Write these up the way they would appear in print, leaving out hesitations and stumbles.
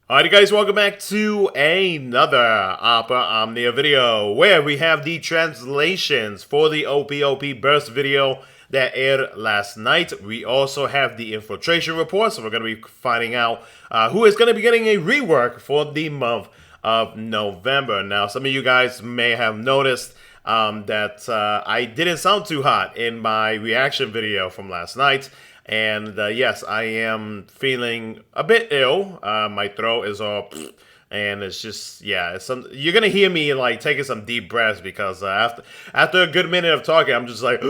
Alright guys, welcome back to another Opera Omnia video where we have the translations for the OPOP Burst video that aired last night. We also have the infiltration report, so we're going to be finding out who is going to be getting a rework for the month of November. Now, some of you guys may have noticed that I didn't sound too hot in my reaction video from last night. And yes, I am feeling a bit ill. My throat is all, and it's just, yeah, you're gonna hear me like taking some deep breaths because after a good minute of talking, I'm just like,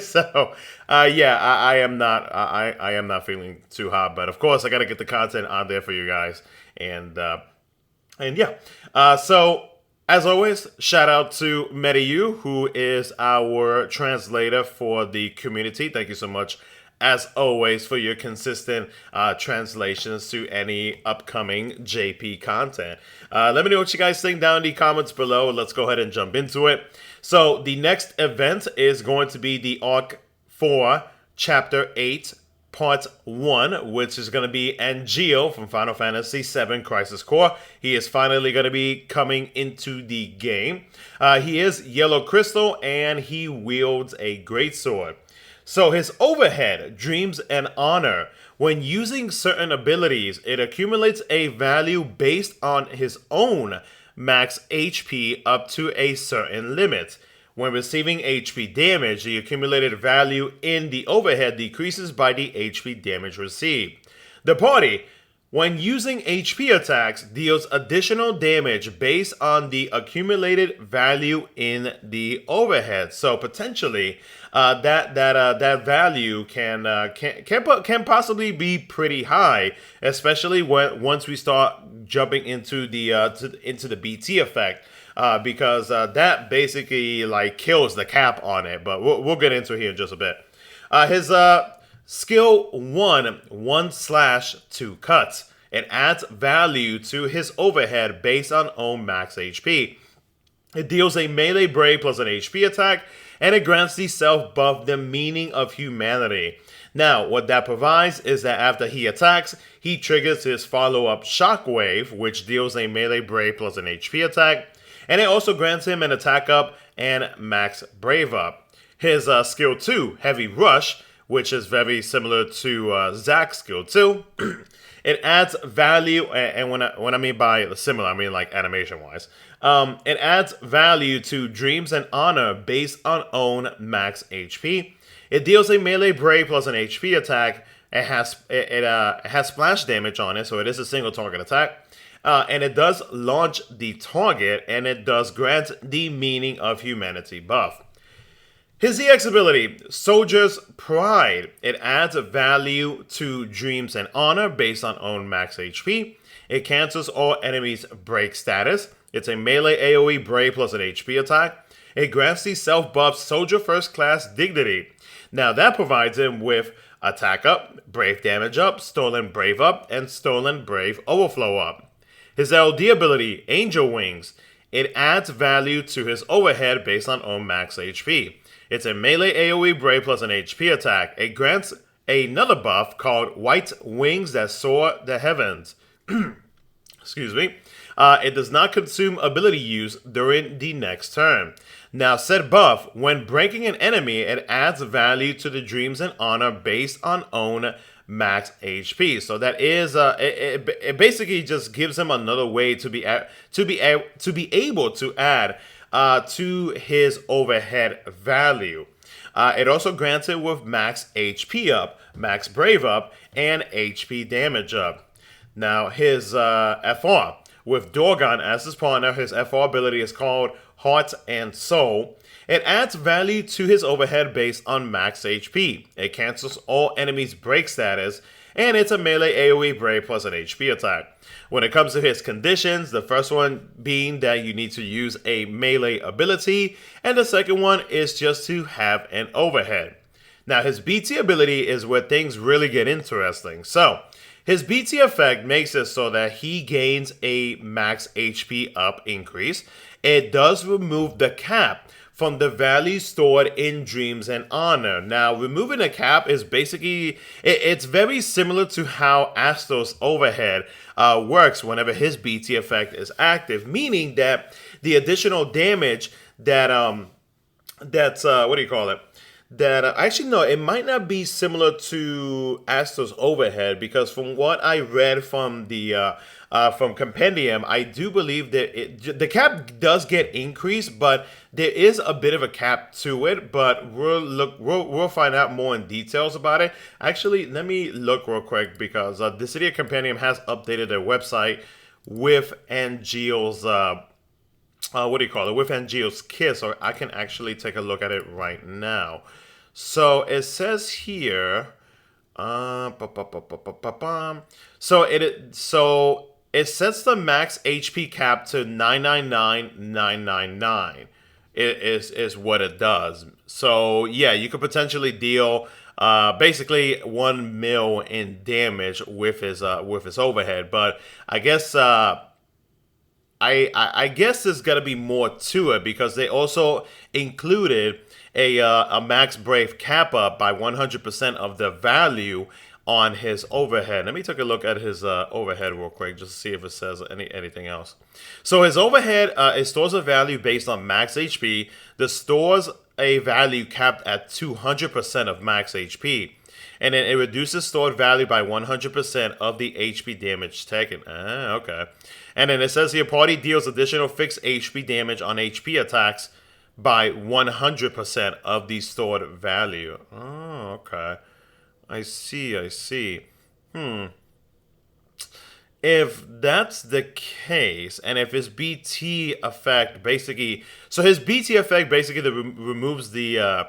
so yeah, I am not I am not feeling too hot, but of course I gotta get the content out there for you guys, and yeah, so. As always, shout out to Mediyu, who is our translator for the community. Thank you so much, as always, for your consistent translations to any upcoming JP content. Let me know what you guys think down in the comments below. Let's go ahead and jump into it. So the next event is going to be the Arc 4, Chapter 8, Part 1, which is going to be Angio from Final Fantasy VII Crisis Core. He is finally going to be coming into the game. He is Yellow Crystal, and he wields a greatsword. So his overhead, Dreams and Honor, when using certain abilities, it accumulates a value based on his own max HP up to a certain limit. When receiving HP damage, the accumulated value in the overhead decreases by the HP damage received. The party, when using HP attacks, deals additional damage based on the accumulated value in the overhead. So potentially, that value can possibly be pretty high, especially once we start jumping into the BT effect. Because that basically like kills the cap on it, but we'll get into it here in just a bit. His skill 1/2 cuts. It adds value to his overhead based on own max HP. It deals a melee brave plus an HP attack, and it grants the self buff the meaning of humanity. Now, what that provides is that after he attacks, he triggers his follow-up Shockwave, which deals a melee brave plus an HP attack. And it also grants him an attack up and max brave up. His skill 2, Heavy Rush, which is very similar to Zack's skill 2. It adds value, and when I mean by similar, I mean like animation-wise. It adds value to Dreams and Honor based on own max HP. It deals a melee brave plus an HP attack. It has splash damage on it, so it is a single target attack. And it does launch the target, and it does grant the meaning of humanity buff. His EX ability, Soldier's Pride. It adds value to Dreams and Honor based on own max HP. It cancels all enemies' break status. It's a melee AoE brave plus an HP attack. It grants the self-buff Soldier First Class Dignity. Now that provides him with attack up, brave damage up, stolen brave up, and stolen brave overflow up. His LD ability, Angel Wings. It adds value to his overhead based on own max HP. It's a melee AoE brave plus an HP attack. It grants another buff called White Wings that soar the heavens. Excuse me. It does not consume ability use during the next turn. Now, said buff, when breaking an enemy, it adds value to the Dreams and Honor based on own max HP. So that is it basically just gives him another way to be able to add to his overhead value. It also grants it with max HP up, max brave up, and HP damage up. Now his FR with Dorgon as his partner, his FR ability is called Heart and Soul. It adds value to his overhead based on max HP. It cancels all enemies' break status, and it's a melee AoE brave plus an HP attack. When it comes to his conditions, the first one being that you need to use a melee ability, and the second one is just to have an overhead. Now his BT ability is where things really get interesting. So his BT effect makes it so that he gains a max HP up increase. It does remove the cap from the value stored in dreams and honor. Now, removing a cap is basically, it's very similar to how Astos overhead works whenever his BT effect is active, meaning that the additional damage that that's what do you call it? That actually no, it might not be similar to Astos overhead, because from what I read from Compendium, I do believe that the cap does get increased, but there is a bit of a cap to it. But we'll find out more in details about it. Actually, let me look real quick, because the City of Compendium has updated their website with Angeal's what do you call it? With Angeal's kiss, or I can actually take a look at it right now. So it says here, so it sets the max HP cap to 999,999. It is what it does. So yeah, you could potentially deal basically 1 mil in damage with his overhead. But I guess I guess there's gonna be more to it, because they also included a max brave cap up by 100% of the value on his overhead. Let me take a look at his overhead real quick, just to see if it says anything else. So his overhead, it stores a value based on max HP. This stores a value capped at 200% of max HP. And then it reduces stored value by 100% of the HP damage taken. Okay. And then it says here, party deals additional fixed HP damage on HP attacks by 100% of the stored value. Oh, okay. I see. If that's the case, and if his BT effect basically, so his BT effect basically removes the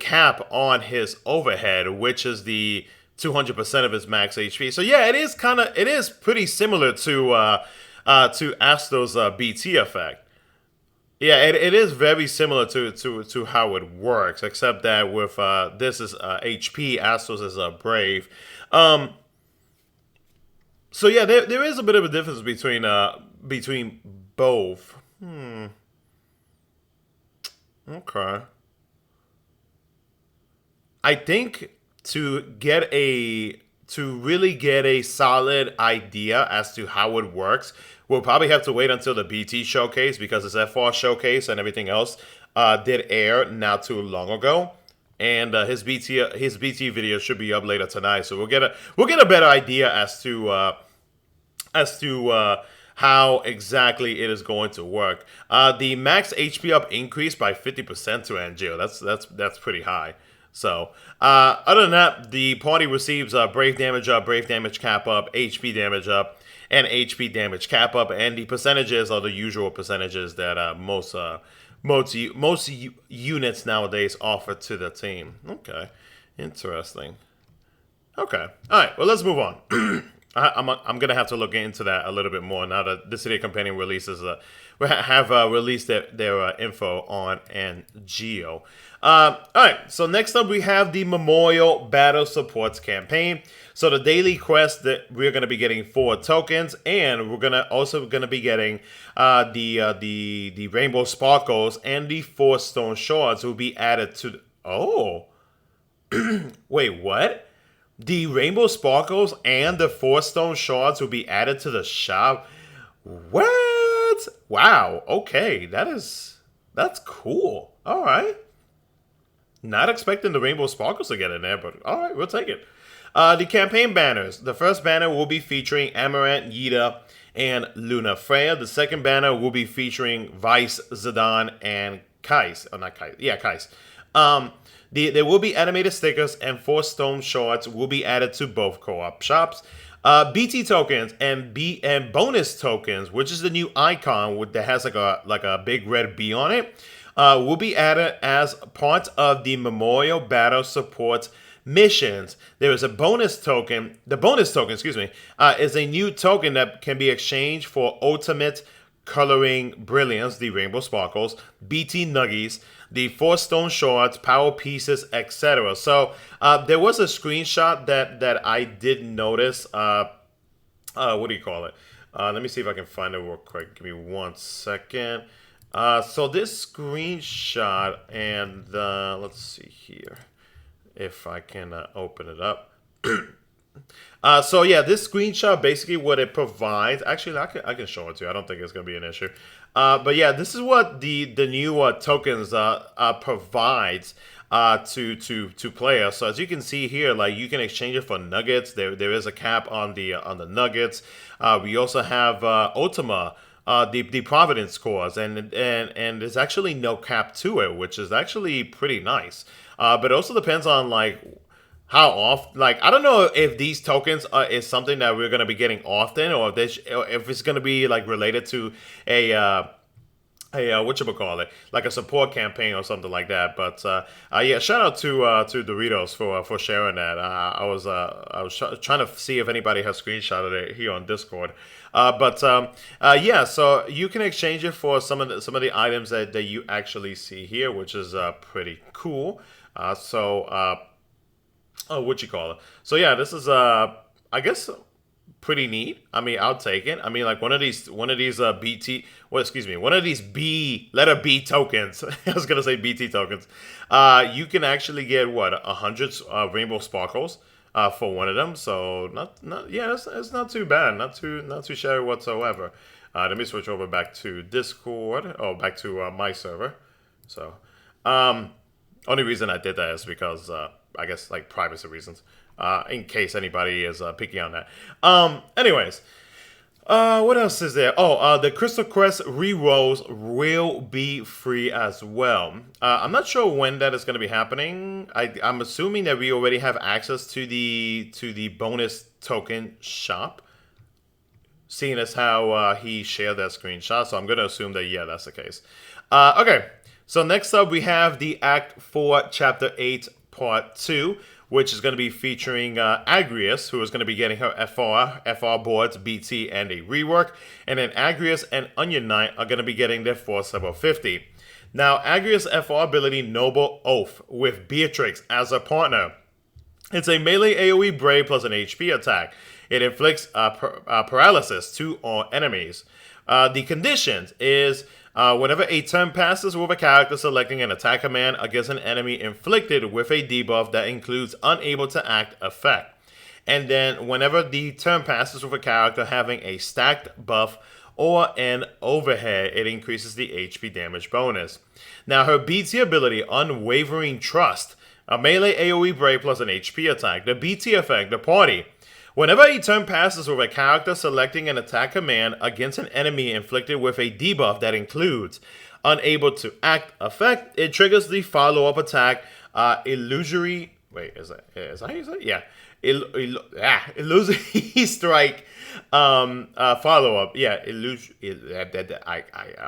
cap on his overhead, which is the 200% of his max HP. So yeah, it is pretty similar to Astro's BT effect. Yeah, it is very similar to how it works, except that with this is HP, Astro's is Brave. So yeah, there is a bit of a difference between both. Okay. I think to really get a solid idea as to how it works, we'll probably have to wait until the BT showcase, because his FR showcase and everything else did air not too long ago, and his BT video should be up later tonight. So we'll get a better idea as to how exactly it is going to work. The max HP up increased by 50% to Angel. That's pretty high. So, other than that, the party receives Brave damage up, Brave damage cap up, HP damage up, and HP damage cap up, and the percentages are the usual percentages that most units nowadays offer to the team. Okay, interesting. Okay, all right. Well, let's move on. I'm gonna have to look into that a little bit more now that the City Companion releases have released their info on Angeo. All right, so next up we have the Memorial Battle Supports campaign. So the daily quest that we're going to be getting 4 tokens, and we're also gonna be getting the Rainbow Sparkles and the 4 Stone Shards will be added to. Oh, wait, what? The Rainbow Sparkles and the 4 Stone Shards will be added to the shop. What? Wow. Okay, that's cool. All right. Not expecting the Rainbow Sparkles to get in there, but all right, we'll take it. The campaign banners. The first banner will be featuring Amaranth, Yida, and Luna Freya. The second banner will be featuring Vice, Zidane, and Kais. Oh, not Kais. Yeah, Kais. There will be animated stickers, and 4 stone shards will be added to both co-op shops. BT tokens and bonus tokens, which is the new icon that has like a big red B on it, will be added as part of the Memorial Battle Support missions. There is a bonus token. The bonus token, excuse me, is a new token that can be exchanged for Ultimate Coloring Brilliance, the Rainbow Sparkles, BT Nuggies, the 4 Stone Shards, Power Pieces, etc. So there was a screenshot that I did notice. What do you call it? Let me see if I can find it real quick. Give me 1 second. So this screenshot, and let's see here if I can open it up. So yeah, this screenshot basically what it provides. Actually, I can show it to you. I don't think it's gonna be an issue. But yeah, this is what the new tokens provides to players. So as you can see here, like you can exchange it for nuggets. There is a cap on the nuggets. We also have Ultima. The Providence cores, and there's actually no cap to it, which is actually pretty nice. But it also depends on like how often. Like I don't know if these tokens is something that we're gonna be getting often, or if it's gonna be like related to a whatchamacallit, like a support campaign or something like that. But yeah, shout out to Doritos for sharing that. I was trying to see if anybody has screenshotted it here on Discord. But yeah, so you can exchange it for some of the items that you actually see here, which is pretty cool. Oh, what you call it? So yeah, this is I guess pretty neat. I mean, I'll take it. I mean, like one of these BT, well, excuse me, one of these letter B tokens. I was gonna say BT tokens. You can actually get what 100 rainbow sparkles for one of them. So yeah, it's not too bad. Not too shabby whatsoever. Let me switch over back to Discord. Oh, back to my server. So, only reason I did that is because I guess like privacy reasons. In case anybody is picky on that. Anyways, what else is there? Oh, the Crystal Crest rerolls will be free as well. I'm not sure when that is going to be happening. I'm assuming that we already have access to the bonus token shop, seeing as how he shared that screenshot. So I'm going to assume that yeah, that's the case. Okay, so next up we have the Act 4, Chapter 8, Part 2. Which is going to be featuring Agrius, who is going to be getting her FR boards, BT, and a rework. And then Agrius and Onion Knight are going to be getting their Force level 50. Now, Agrius' FR ability, Noble Oath, with Beatrix as a partner. It's a melee AoE Brave plus an HP attack. It inflicts paralysis to all enemies. The conditions is whenever a turn passes with a character selecting an attack command against an enemy inflicted with a debuff that includes unable to act effect. And then whenever the turn passes with a character having a stacked buff or an overhead, it increases the HP damage bonus. Now her BT ability, Unwavering Trust, a melee AoE Brave plus an HP attack. The BT effect, the party. Whenever a turn passes with a character selecting an attack command against an enemy inflicted with a debuff that includes unable to act effect, it triggers the follow-up attack illusory. Wait, is that how you say it? Yeah, illusory strike follow-up. Yeah,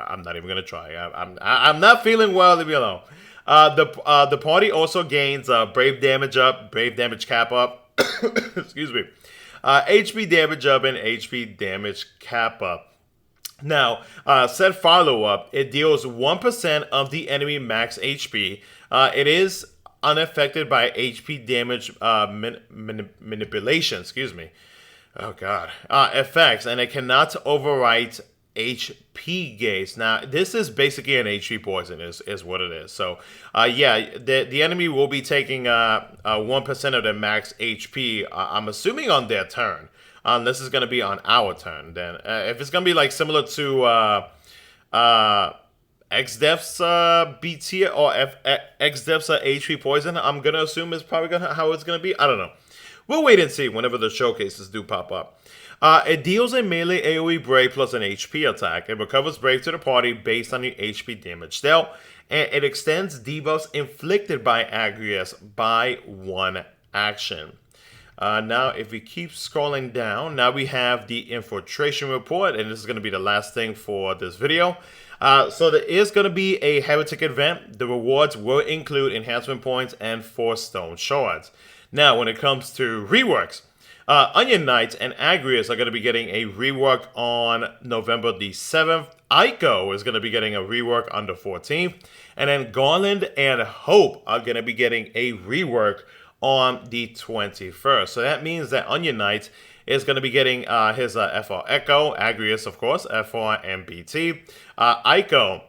I'm not even gonna try. I'm not feeling well. Leave me alone. The party also gains brave damage up, brave damage cap up. Excuse me. HP damage up and HP damage cap up. Now, said follow-up, it deals 1% of the enemy max HP. It is unaffected by HP damage manipulation, excuse me. Oh, God. Effects, and it cannot overwrite HP gauge. Now, this is basically an HP poison is what it is. So, yeah, the enemy will be taking 1% of their max HP, I'm assuming on their turn. This is going to be on our turn. Then, if it's going to be like similar to XDev's BT or XDev's HP poison, I'm going to assume is probably how it's going to be. I don't know. We'll wait and see whenever the showcases do pop up. It deals a melee AoE Brave plus an HP attack. It recovers Brave to the party based on the HP damage dealt. And it extends debuffs inflicted by Agrius by one action. Now, if we keep scrolling down, now we have the infiltration report. And this is going to be the last thing for this video. So there is going to be a Heretic event. The rewards will include enhancement points and 4 stone shards. Now, when it comes to reworks, Onion Knights and Agrius are going to be getting a rework on November the 7th. Ico is going to be getting a rework on the 14th. And then Garland and Hope are going to be getting a rework on the 21st. So that means that Onion Knight is going to be getting his FR Echo, Agrius, of course, FR and BT. Ico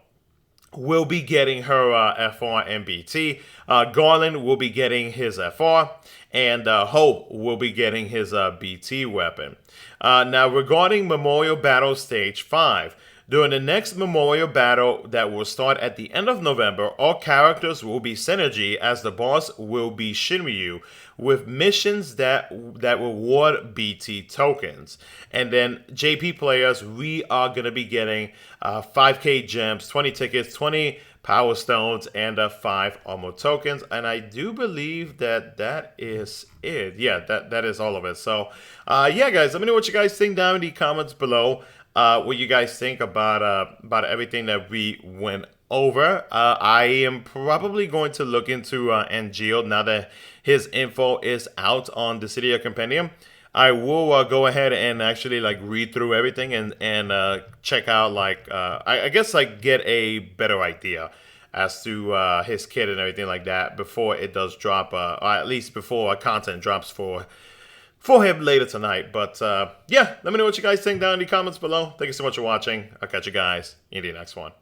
will be getting her FR and BT. Garland will be getting his FR, and Hope will be getting his BT weapon. Now, regarding Memorial Battle Stage 5, during the next Memorial Battle that will start at the end of November, all characters will be Synergy, as the boss will be Shinryu, with missions that reward BT tokens. And then JP players, we are going to be getting 5k gems, 20 tickets, 20 power stones, and 5 armor tokens. And I do believe that is it. Yeah, that is all of it. So yeah, guys, let me know what you guys think down in the comments below. What you guys think about everything that we went over. I am probably going to look into Angel now that his info is out on the Dissidia Compendium. I will go ahead and actually like read through everything and check out like I guess like get a better idea as to his kit and everything like that before it does drop, or at least before content drops for him later tonight. But yeah, let me know what you guys think down in the comments below. Thank you so much for watching. I'll catch you guys in the next one.